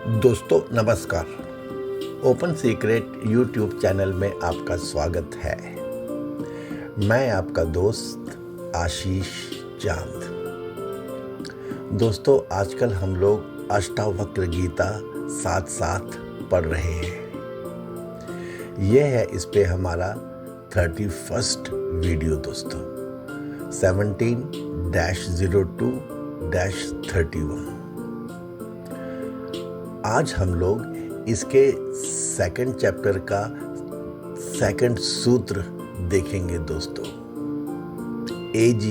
दोस्तों नमस्कार। Open secret YouTube channel में आपका स्वागत है। मैं आपका दोस्त आशीष चांद। दोस्तों आजकल हम लोग अष्टावक्र गीता साथ साथ पढ़ रहे हैं। यह है इस पे हमारा 31st वीडियो दोस्तों, 17-02-31। आज हम लोग इसके सेकंड चैप्टर का सेकंड सूत्र देखेंगे दोस्तों, AG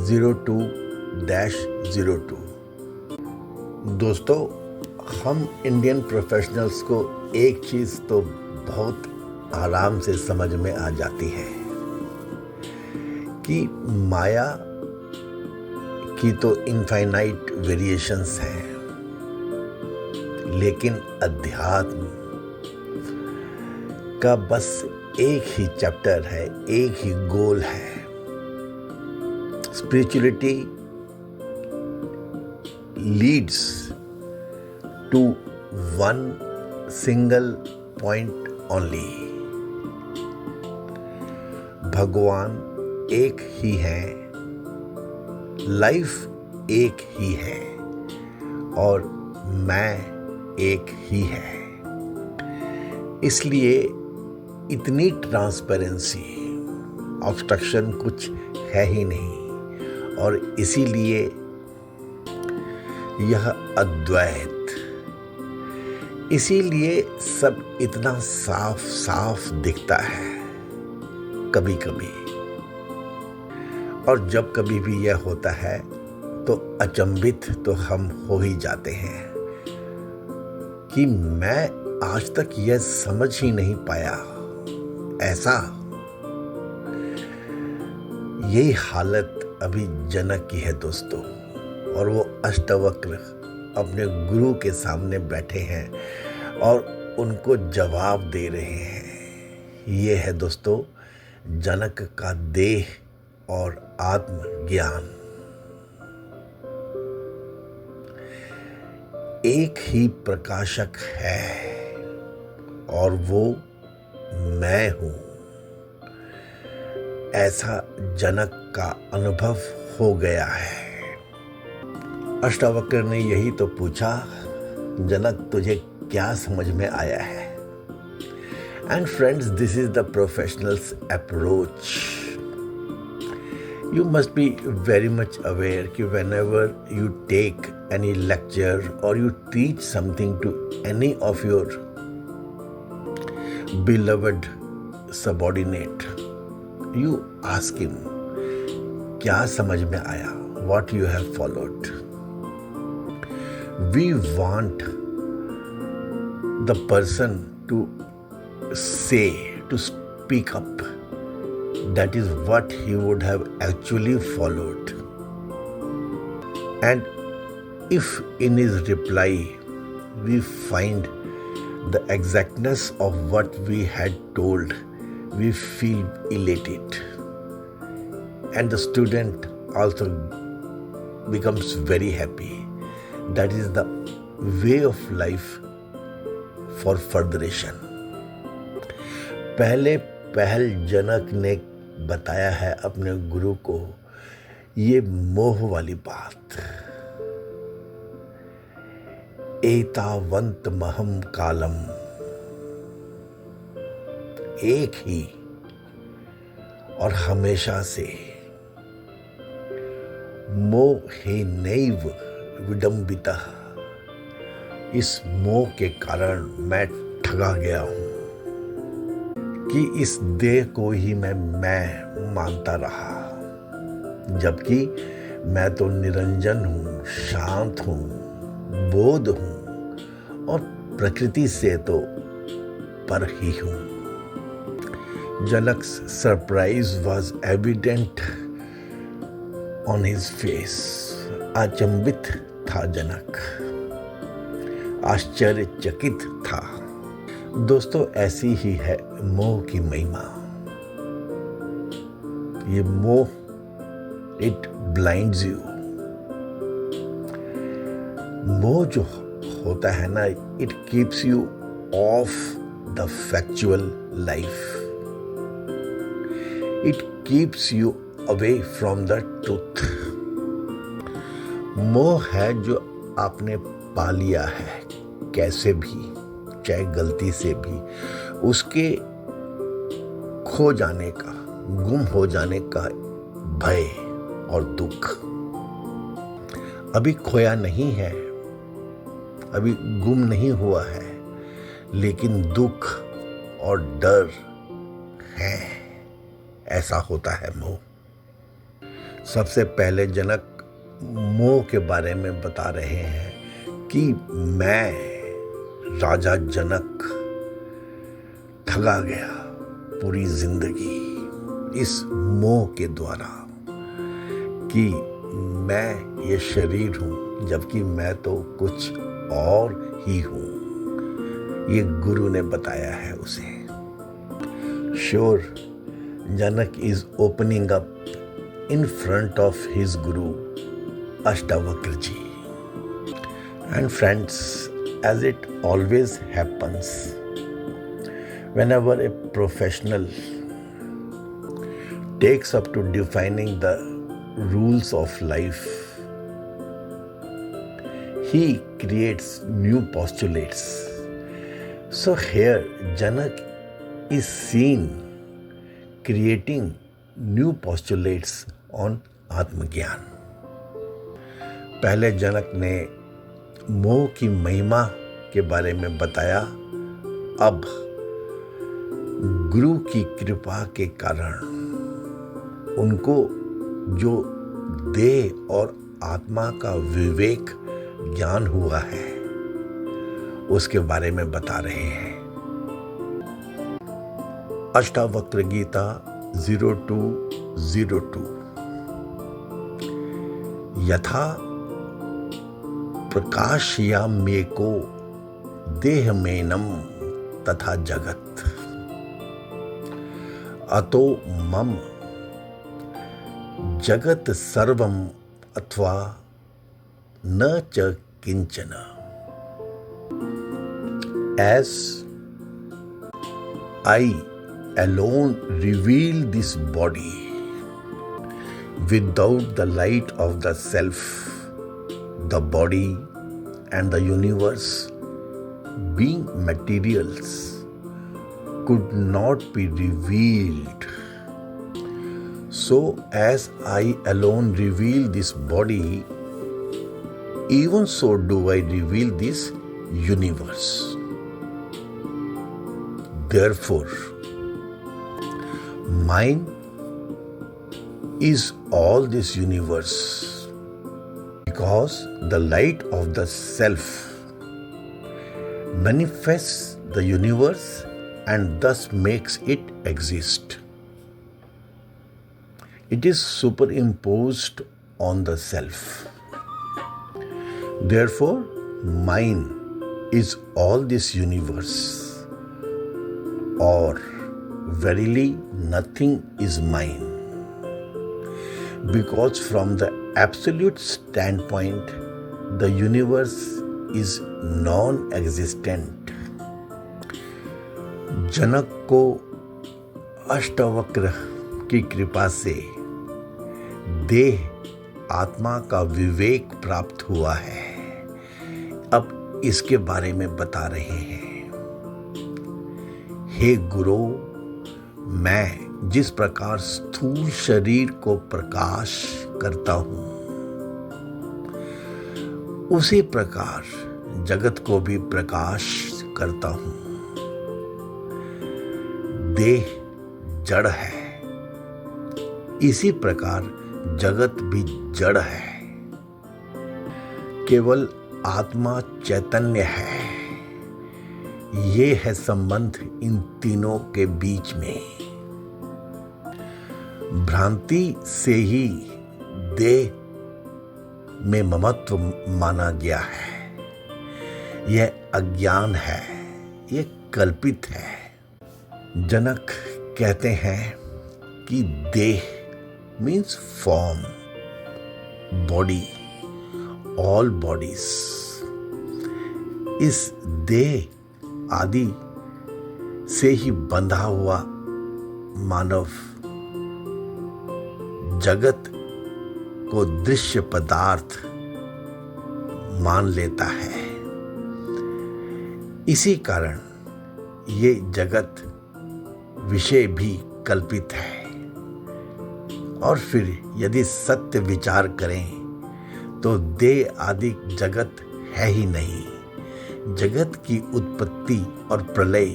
02-02। दोस्तों हम इंडियन प्रोफेशनल्स को एक चीज़ तो बहुत आराम से समझ में आ जाती है कि माया की तो इनफाइनाइट वेरिएशंस हैं, लेकिन अध्यात्म का बस एक ही चैप्टर है, एक ही गोल है। Spirituality leads to one single point only. भगवान एक ही है, लाइफ एक ही है और मैं एक ही है। इसलिए इतनी ट्रांसपेरेंसी, ऑब्स्ट्रक्शन कुछ है ही नहीं, और इसीलिए यह अद्वैत, इसीलिए सब इतना साफ साफ दिखता है कभी कभी। और जब कभी भी यह होता है तो अचंभित तो हम हो ही जाते हैं कि मैं आज तक यह समझ ही नहीं पाया ऐसा। यही हालत अभी जनक की है दोस्तों, और वो अष्टावक्र अपने गुरु के सामने बैठे हैं और उनको जवाब दे रहे हैं। ये है दोस्तों जनक का देह और आत्मज्ञान। एक ही प्रकाशक है और वो मैं हूं, ऐसा जनक का अनुभव हो गया है। अष्टावक्र ने यही तो पूछा, जनक तुझे क्या समझ में आया है? And friends, this is the professionals approach. You must be very much aware कि whenever you take any lecture or you teach something to any of your beloved subordinate, you ask him, क्या समझ में आया? What you have followed? We want the person to say, to speak up. That is what he would have actually followed. And if in his reply we find the exactness of what we had told, we feel elated. And the student also becomes very happy. That is the way of life for furtheration. पहल जनक ने बताया है अपने गुरु को ये मोह वाली बात। एतावंत महम कालम, एक ही और हमेशा से। मोहेनैव विडम्बितः, इस मोह के कारण मैं ठगा गया हूं कि इस देह को ही मैं मानता रहा, जबकि मैं तो निरंजन हूँ, शांत हूँ, बोध हूँ और प्रकृति से तो पर ही हूँ। जनक's surprise was evident on his face. अचंभित था जनक, आश्चर्यचकित था। दोस्तों ऐसी ही है मोह की महिमा। ये मोह, इट ब्लाइंड्स यू। मोह जो होता है ना, it keeps you of the factual life, it keeps you away from the truth. मोह है जो आपने पा लिया है कैसे भी, चाहे गलती से भी, उसके खो जाने का, गुम हो जाने का भय और दुख। अभी खोया नहीं है, अभी गुम नहीं हुआ है, लेकिन दुख और डर है। ऐसा होता है मोह। सबसे पहले जनक मोह के बारे में बता रहे हैं कि मैं राजा जनक ठगा गया पूरी जिंदगी इस मोह के द्वारा कि मैं ये शरीर हूं, जबकि मैं तो कुछ और ही हूं। ये गुरु ने बताया है उसे। Sure, Janak is opening up in front of his guru Ashtavakra ji. And friends, as it always happens, whenever a professional takes up to defining the rules of life, he creates new postulates. So here Janak is seen creating new postulates on आत्मज्ञान। पहले जनक ने मोह की महिमा के बारे में बताया। अब गुरु की कृपा के कारण उनको जो देह और आत्मा का विवेक ज्ञान हुआ है उसके बारे में बता रहे हैं। अष्टावक्र गीता 0202। यथा प्रकाशयाम्येको देहमेनम तथा जगत, अतो मम जगत सर्वम अथवा न च किंचन। As I alone reveal this body, without the light of the self, the body and the universe, being materials, could not be revealed. So as I alone reveal this body, even so do I reveal this universe. Therefore, mine is all this universe, because the light of the self manifests the universe and thus makes it exist. It is superimposed on the self. Therefore, mine is all this universe, or verily nothing is mine. Because from the absolute standpoint, the universe is non-existent. जनक को अष्टवक्र की कृपा से देह आत्मा का विवेक प्राप्त हुआ है। अब इसके बारे में बता रहे हैं। हे गुरु, मैं जिस प्रकार स्थूल शरीर को प्रकाश करता हूं, उसी प्रकार जगत को भी प्रकाश करता हूं। देह जड़ है, इसी प्रकार जगत भी जड़ है। केवल आत्मा चैतन्य है। ये है संबंध इन तीनों के बीच में। भ्रांति से ही देह में ममत्व माना गया है। यह अज्ञान है, यह कल्पित है। जनक कहते हैं कि देह means form, body, all bodies. इस देह आदि से ही बंधा हुआ मानव जगत को दृश्य पदार्थ मान लेता है। इसी कारण ये जगत विषय भी कल्पित है। और फिर यदि सत्य विचार करें तो देह आदि जगत है ही नहीं। जगत की उत्पत्ति और प्रलय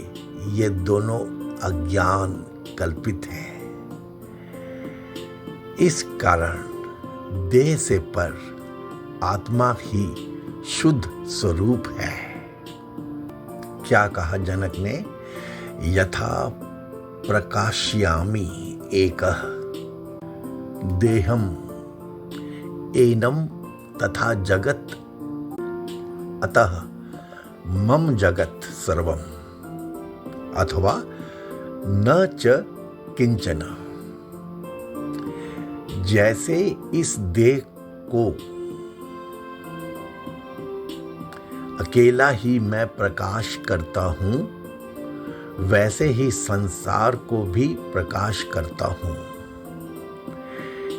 ये दोनों अज्ञान कल्पित है। इस कारण देह से पर आत्मा ही शुद्ध स्वरूप है। क्या कहा जनक ने? यथा प्रकाशयामि एकः देहम एनम तथा जगत अतः मम जगत सर्वम अथवा न च किंचन। जैसे इस देह को अकेला ही मैं प्रकाश करता हूं, वैसे ही संसार को भी प्रकाश करता हूं।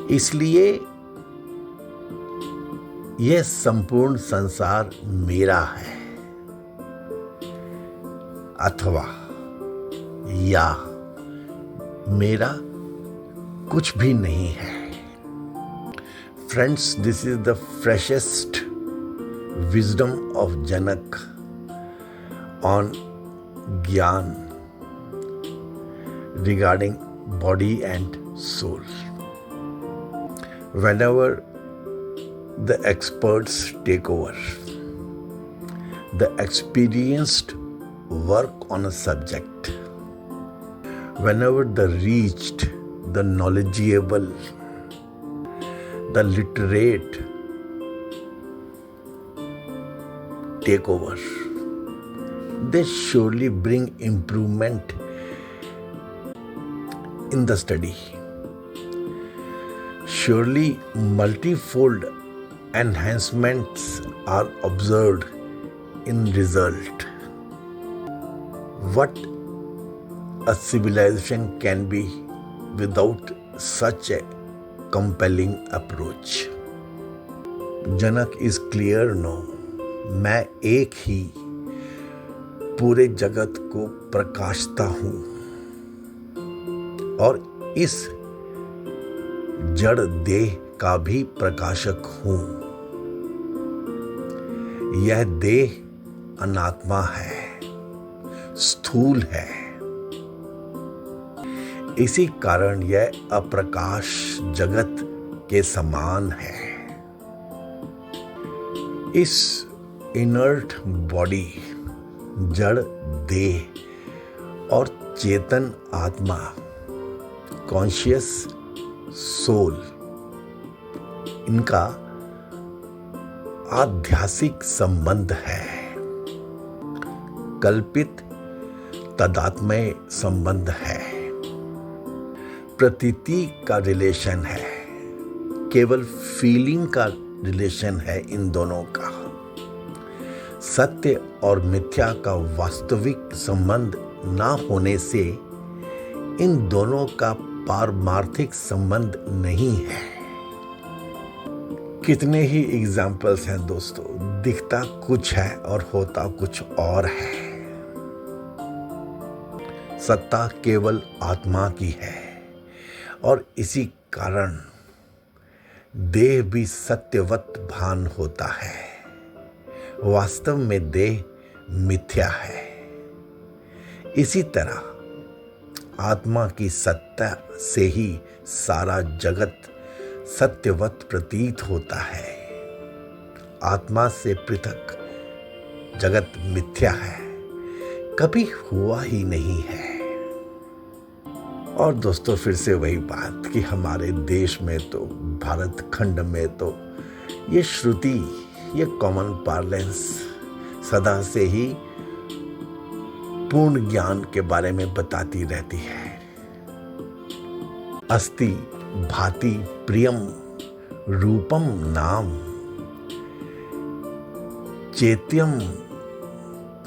इसलिए यह संपूर्ण संसार मेरा है अथवा या मेरा कुछ भी नहीं है। Friends, this is the freshest wisdom of Janak on Gyan regarding body and soul. Whenever the experts take over, the experienced work on a subject, whenever the reached, the knowledgeable, the literate take over, they surely bring improvement in the study. Surely multifold enhancements are observed in result. What a civilization can be without such a compelling approach? Janak is clear now. मैं एक ही पूरे जगत को प्रकाशता हूं और इस जड़ देह का भी प्रकाशक हूं। यह देह अनात्मा है, स्थूल है। इसी कारण यह अप्रकाश जगत के समान है। इस इनर्ट बॉडी, जड़ देह और चेतन आत्मा, कॉन्शियस सोल, इनका आध्यात्मिक संबंध है। कल्पित तदात्मय संबंध है। प्रतीति का रिलेशन है। केवल फीलिंग का रिलेशन है इन दोनों का। सत्य और मिथ्या का वास्तविक संबंध ना होने से इन दोनों का पारमार्थिक संबंध नहीं है। कितने ही एग्जाम्पल्स हैं दोस्तों। दिखता कुछ है और होता कुछ और है। सत्ता केवल आत्मा की है और इसी कारण देह भी सत्यवत भान होता है। वास्तव में देह मिथ्या है। इसी तरह आत्मा की सत्ता से ही सारा जगत सत्यवत प्रतीत होता है। आत्मा से पृथक जगत मिथ्या है, कभी हुआ ही नहीं है। और दोस्तों फिर से वही बात कि हमारे देश में तो, भारत खंड में तो ये श्रुति, ये कॉमन पार्लेंस सदा से ही पूर्ण ज्ञान के बारे में बताती रहती है। अस्ति भाति प्रियम रूपम नाम चेत्यम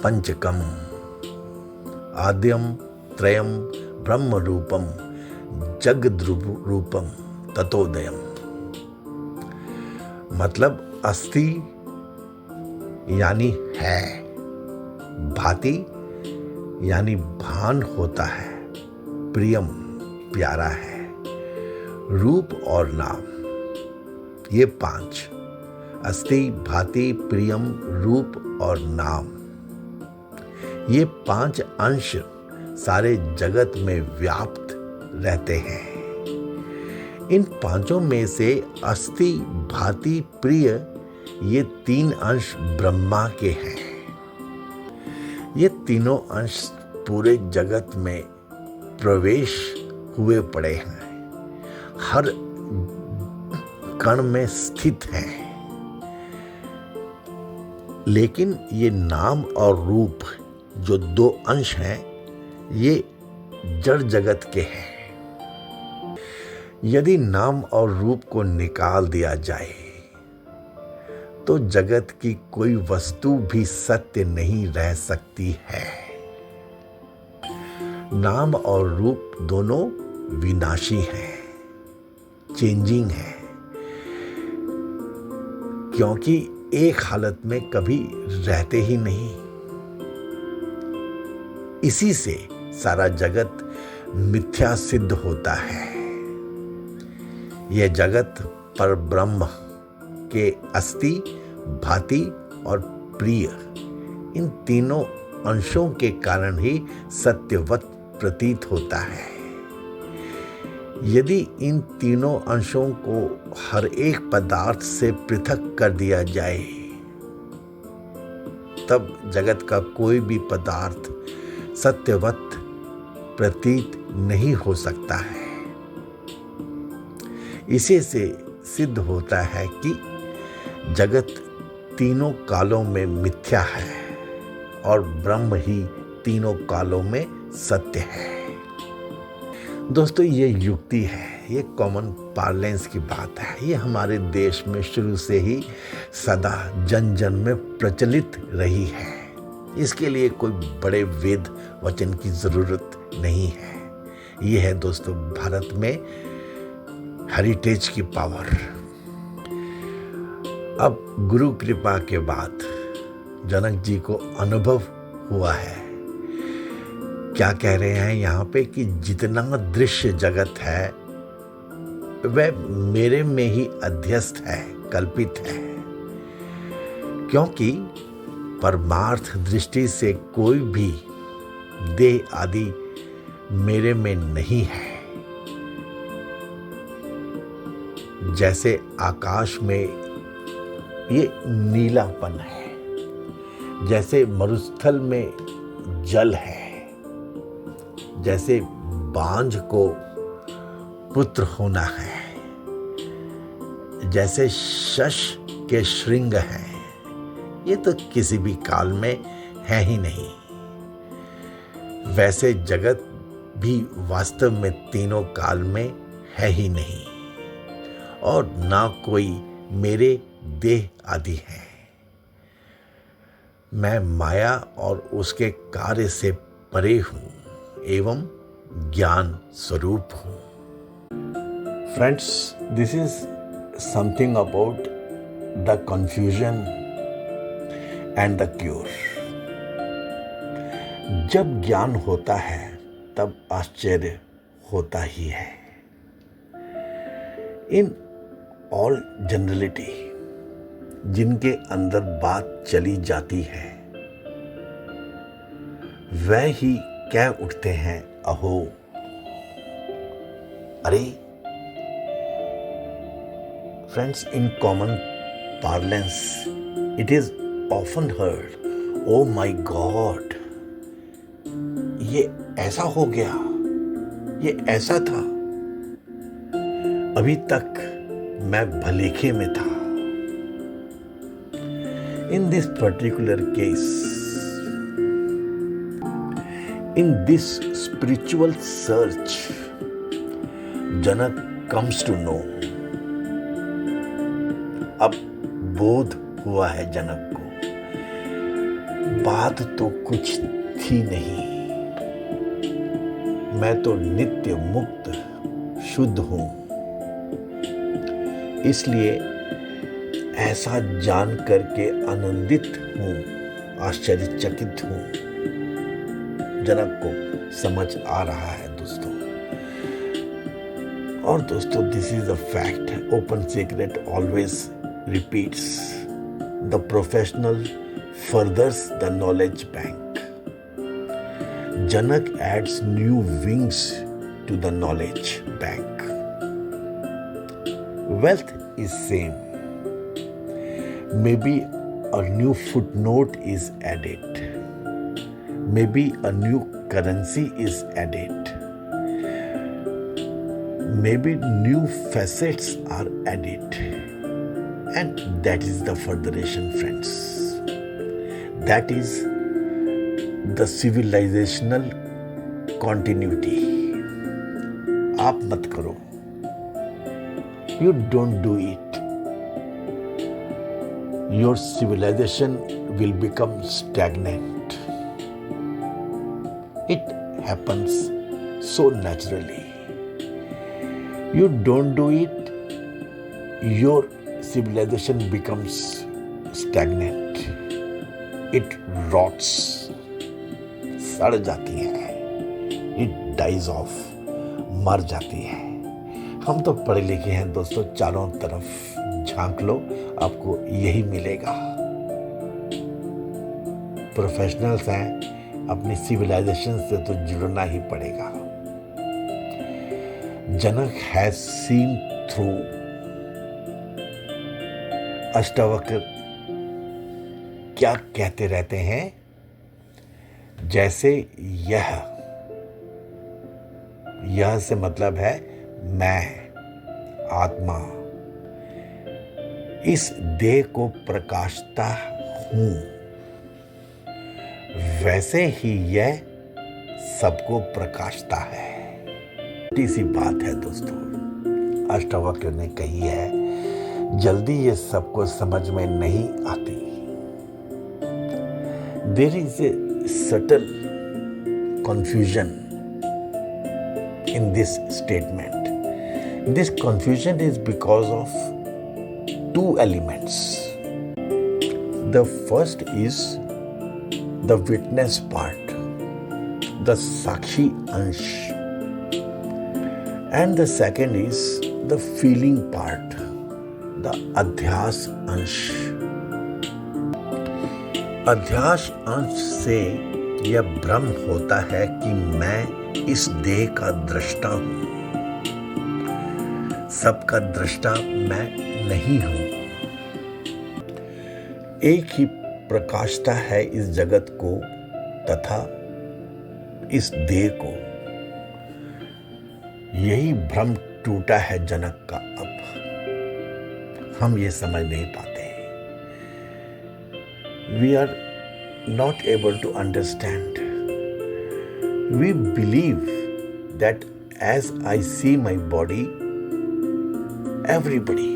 पंचकम आद्यम त्रयम ब्रह्म रूपम जगद्रूप रूपम ततोदयम। मतलब अस्ति यानी है, भाति यानी भान होता है, प्रियम प्यारा है, रूप और नाम, ये 5 अस्ति भाति प्रियम रूप और नाम, ये 5 अंश सारे जगत में व्याप्त रहते हैं। इन 5 में से अस्ति भाति प्रिय ये 3 अंश ब्रह्मा के हैं। ये तीनों अंश पूरे जगत में प्रवेश हुए पड़े हैं, हर कण में स्थित हैं। लेकिन ये नाम और रूप जो 2 अंश हैं, ये जड़ जगत के हैं। यदि नाम और रूप को निकाल दिया जाए तो जगत की कोई वस्तु भी सत्य नहीं रह सकती है। नाम और रूप दोनों विनाशी हैं, चेंजिंग हैं, क्योंकि एक हालत में कभी रहते ही नहीं। इसी से सारा जगत मिथ्या सिद्ध होता है। यह जगत पर ब्रह्म के अस्ति भाति और प्रिय इन तीनों अंशों के कारण ही सत्यवत प्रतीत होता है। यदि इन तीनों अंशों को हर एक पदार्थ से पृथक कर दिया जाए तब जगत का कोई भी पदार्थ सत्यवत प्रतीत नहीं हो सकता है। इसी से सिद्ध होता है कि जगत तीनों कालों में मिथ्या है और ब्रह्म ही तीनों कालों में सत्य है। दोस्तों, ये युक्ति है, ये कॉमन पार्लेंस की बात है। ये हमारे देश में शुरू से ही सदा जन जन में प्रचलित रही है। इसके लिए कोई बड़े वेद वचन की जरूरत नहीं है। ये है दोस्तों भारत में हेरिटेज की पावर। अब गुरु कृपा के बाद जनक जी को अनुभव हुआ है। क्या कह रहे हैं यहाँ पे कि जितना दृश्य जगत है वह मेरे में ही अध्यस्त है, कल्पित है, क्योंकि परमार्थ दृष्टि से कोई भी देह आदि मेरे में नहीं है। जैसे आकाश में ये नीलापन है, जैसे मरुस्थल में जल है, जैसे बांझ को पुत्र होना है, जैसे शश के श्रृंग हैं, ये तो किसी भी काल में है ही नहीं। वैसे जगत भी वास्तव में तीनों काल में है ही नहीं और ना कोई मेरे देह आदि है। मैं माया और उसके कार्य से परे हूं एवं ज्ञान स्वरूप हूं। Friends, this is something about the confusion and the cure. जब ज्ञान होता है तब आश्चर्य होता ही है। इन ऑल जनरलिटी जिनके अंदर बात चली जाती है वह ही कह उठते हैं, अहो, अरे। Friends, in common parlance it is often heard, oh my god, ये ऐसा हो गया, ये ऐसा था, अभी तक मैं भलेखे में था। In this particular case, in this spiritual search, Janak comes to know. अब बोध हुआ है जनक को। बात तो कुछ थी नहीं, मैं तो नित्य मुक्त शुद्ध हूं, इसलिए ऐसा जान करके आनंदित हूं, आश्चर्यचकित हूं। जनक को समझ आ रहा है दोस्तों। और दोस्तों, this is the fact, open secret always repeats, the professional furthers the knowledge bank. Janak adds new wings to the knowledge bank. Wealth is same. Maybe a new footnote is added. Maybe a new currency is added. Maybe new facets are added. And that is the furtheration, friends. That is the civilizational continuity. आप मत करो. You don't do it. Your civilization will become stagnant. It happens so naturally. You don't do it, your civilization becomes stagnant. It rots, सड़ जाती है, it dies off, मर जाती है। हम तो पढ़े लिखे हैं दोस्तों, चारों तरफ झांक लो, आपको यही मिलेगा। प्रोफेशनल्स हैं, अपनी सिविलाइजेशन से तो जुड़ना ही पड़ेगा। जनक हैज सीन थ्रू। अष्टावक्र क्या कहते रहते हैं? जैसे यह से मतलब है मैं, आत्मा, इस देह को प्रकाशता हूं, वैसे ही यह सबको प्रकाशता है। छोटी सी बात है दोस्तों, अष्टावक्र ने कही है, जल्दी ये सबको समझ में नहीं आती। There is a subtle confusion in this statement. This confusion is because of two elements. The first is the witness part, the Sakshi Ansh, and the second is the feeling part, the Adhyas Ansh. अध्यास अंश से यह भ्रम होता है कि मैं इस देह का दृष्टा हूं, सबका दृष्टा मैं नहीं हूं। एक ही प्रकाशता है इस जगत को तथा इस देह को। यही भ्रम टूटा है जनक का। अब हम ये समझ नहीं पाते। We are not able to understand. We believe that as I see my body, everybody,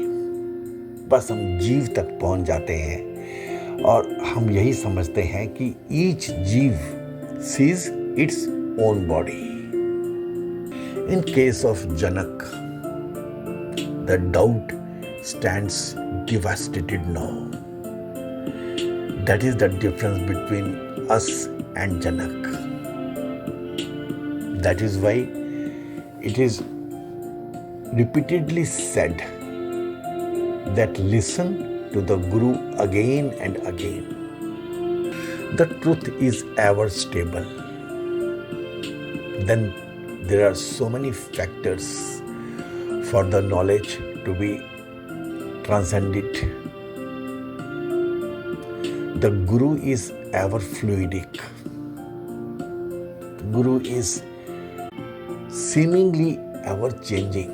बस हम जीव तक पहुंच जाते हैं और हम यही समझते हैं कि each जीव sees its own body. In case of Janak, the doubt stands devastated now. That is the difference between us and Janak. That is why it is repeatedly said that listen to the Guru again and again. The truth is ever stable. Then there are so many factors for the knowledge to be transcended. The Guru is ever fluidic. Guru is seemingly ever changing,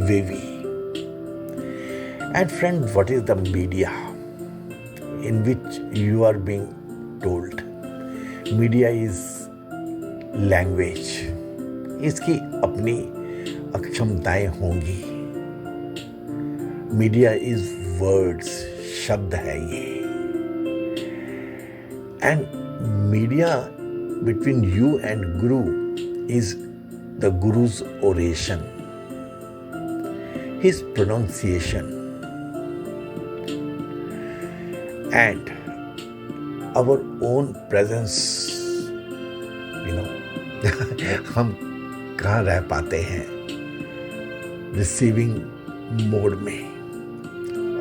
wavy. And friend, what is the media in which you are being told? Media is language. इसकी अपनी अक्षमताएं होंगी। Media is words, शब्द है ये। And media between you and Guru is the Guru's oration, his pronunciation, and our own presence. हम कहाँ रह पाते हैं रिसीविंग मोड में.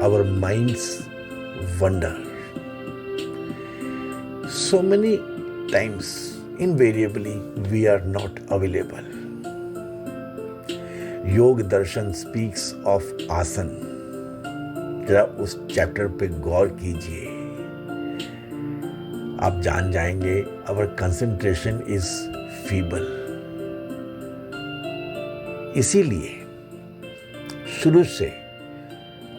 Our minds wander. So many times, invariably, we are not available. योग दर्शन speaks of आसन. जरा उस चैप्टर पे गौर कीजिए, आप जान जाएंगे our concentration is feeble. इसीलिए शुरू से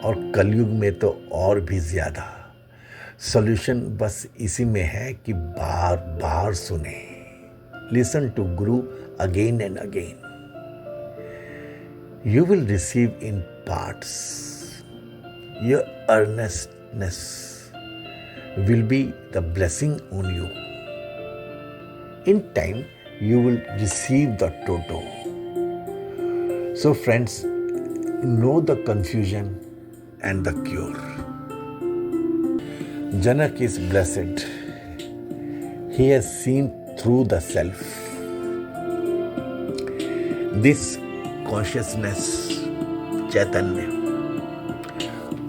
और कलयुग में तो और भी ज्यादा सॉल्यूशन बस इसी में है कि बार बार सुने. Listen to Guru again and again. You will receive in parts. Your earnestness will be the blessing on you. In time, you will receive the toto. So friends, know the confusion and the cure. Janak is blessed. He has seen through the self. This consciousness, चैतन्य.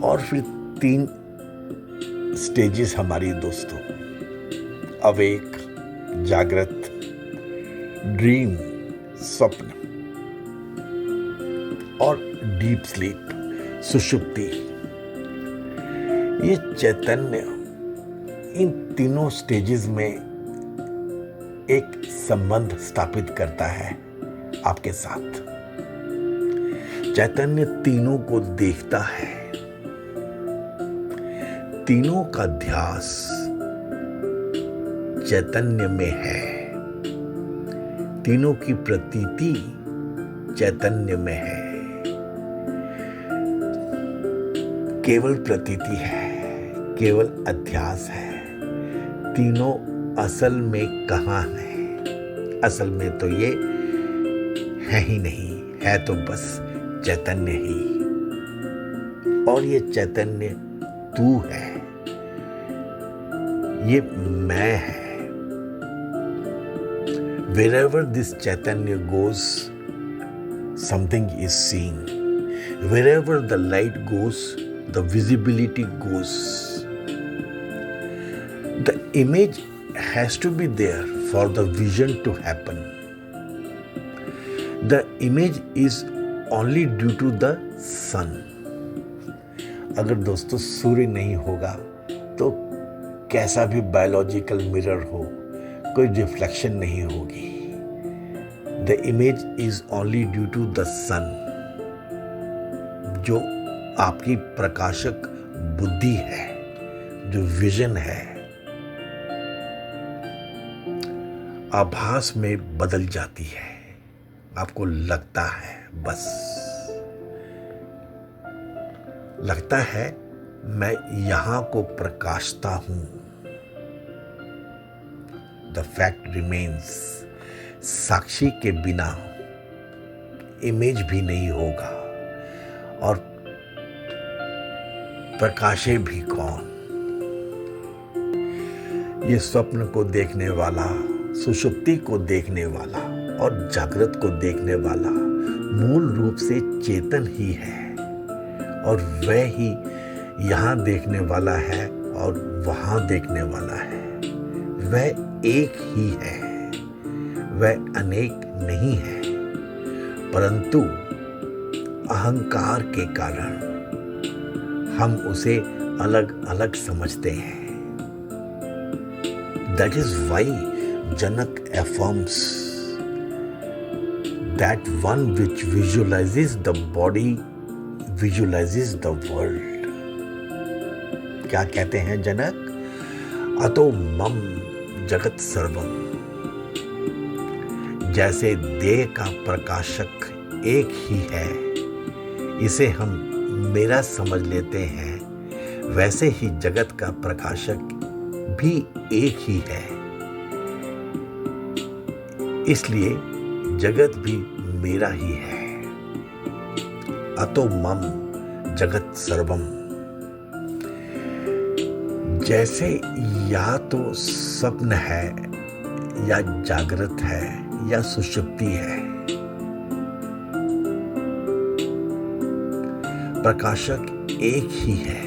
और फिर 3 stages हमारी दोस्तों. Awake, जागृत, dream, स्वप्न, और deep sleep, सुषुप्ति. ये चैतन्य इन तीनों स्टेजेस में एक संबंध स्थापित करता है आपके साथ. चैतन्य तीनों को देखता है. तीनों का ध्यास चैतन्य में है. तीनों की प्रतीति चैतन्य में है. केवल प्रतीति है, केवल अध्यास है. तीनों असल में कहाँ है? असल में तो ये है ही नहीं, है तो बस चैतन्य ही. और ये चैतन्य तू है, ये मैं है. Wherever this Chaitanya goes, something is seen. Wherever the light goes, the visibility goes. The image has to be there for the vision to happen. The image is only due to the sun. अगर दोस्तों सूर्य नहीं होगा तो कैसा भी biological mirror हो, कोई reflection नहीं होगी. The image is only due to the sun, जो आपकी प्रकाशक बुद्धि है, जो विजन है, आभास में बदल जाती है. आपको लगता है, बस लगता है मैं यहां को प्रकाशता हूं. The fact remains. साक्षी के बिना इमेज भी नहीं होगा और प्रकाशे भी कौन. ये स्वप्न को देखने वाला, सुषुप्ति को देखने वाला और जागृत को देखने वाला मूल रूप से चेतन ही है. और वह ही यहाँ देखने वाला है और वहाँ देखने वाला है. वह एक ही है, वह अनेक नहीं है. परंतु अहंकार के कारण हम उसे अलग अलग समझते हैं. That is why Janak affirms that one which visualizes the body visualizes the world. क्या कहते हैं जनक? अतो मम जगत सर्वम. जैसे देह का प्रकाशक एक ही है, इसे हम मेरा समझ लेते हैं, वैसे ही जगत का प्रकाशक भी एक ही है, इसलिए जगत भी मेरा ही है। अतो मम जगत सर्वम। जैसे या तो स्वप्न है, या जागृत है, या सुषुप्ति है, प्रकाशक एक ही है,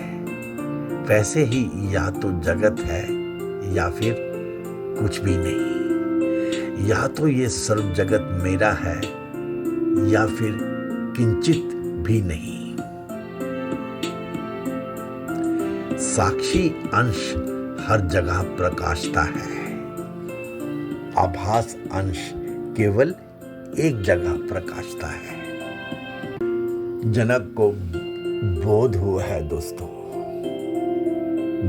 वैसे ही या तो जगत है या फिर कुछ भी नहीं। या तो ये सर्व जगत मेरा है या फिर किंचित भी नहीं। साक्षी अंश हर जगह प्रकाशता है, आभास अंश केवल एक जगह प्रकाशता है। जनक को बोध हुआ है दोस्तों,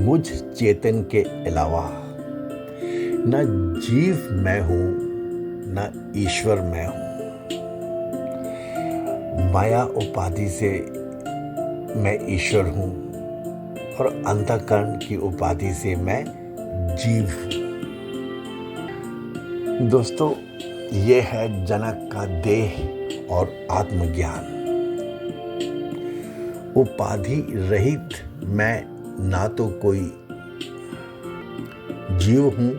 मुझ चेतन के अलावा न जीव मैं हूं न ईश्वर मैं हूं। माया उपाधि से मैं ईश्वर हूं और अंतःकरण की उपाधि से मैं जीव हूं। दोस्तों, ये है जनक का देह और आत्मज्ञान। उपाधि रहित मैं ना तो कोई जीव हूं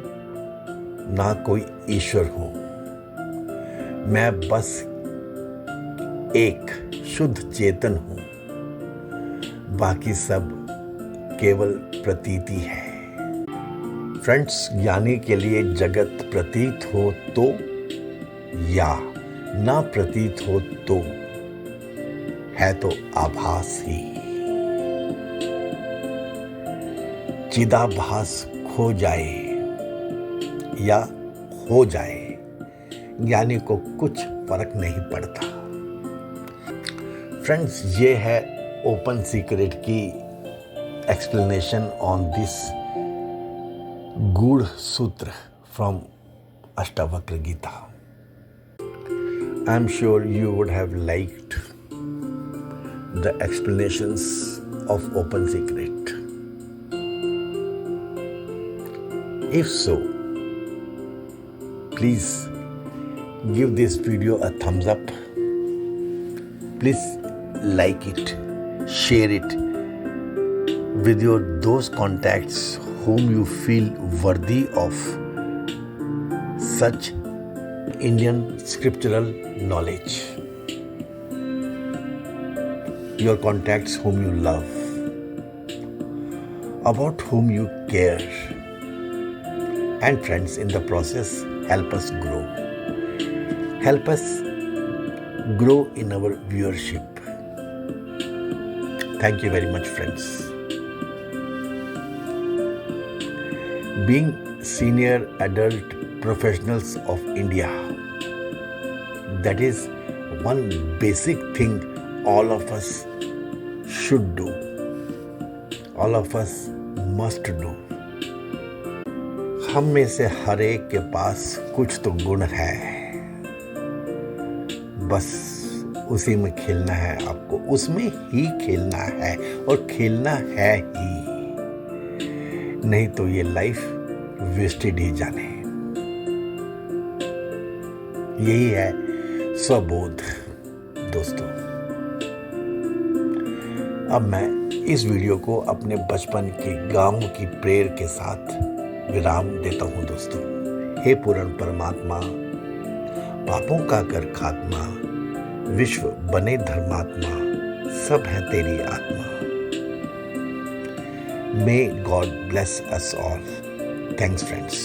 ना कोई ईश्वर हूं। मैं बस एक शुद्ध चेतन हूं, बाकी सब केवल प्रतीति है। फ्रेंड्स, ज्ञानी के लिए जगत प्रतीत हो तो या ना प्रतीत हो तो है तो आभास ही। चिदाभास खो जाए या हो जाए, ज्ञानी को कुछ फर्क नहीं पड़ता। फ्रेंड्स, ये है ओपन सीक्रेट की एक्सप्लेनेशन ऑन दिस गूढ़ सूत्र from Ashtavakra Gita. I am sure you would have liked the explanations of Open Secret. If so, please give this video a thumbs up. Please like it, share it with your those contacts whom you feel worthy of such Indian scriptural knowledge. Your contacts whom you love, about whom you care, and friends in the process help us grow. Help us grow in our viewership. Thank you very much, friends. Being senior adult professionals of India, that is one basic thing all of us should do, all of us must do. हम में से हर एक के पास कुछ तो गुण है, बस उसी में खेलना है आपको, उसमें ही खेलना है और खेलना है ही, नहीं तो ये लाइफ वेस्टेड ही जाने। यही है स्वबोध दोस्तों। अब मैं इस वीडियो को अपने बचपन के गाँव की प्रेयर के साथ विराम देता हूँ दोस्तों। हे पूर्ण परमात्मा, पापों का कर खात्मा, विश्व बने धर्मात्मा, सब है तेरी आत्मा। May God bless us all. Thanks friends.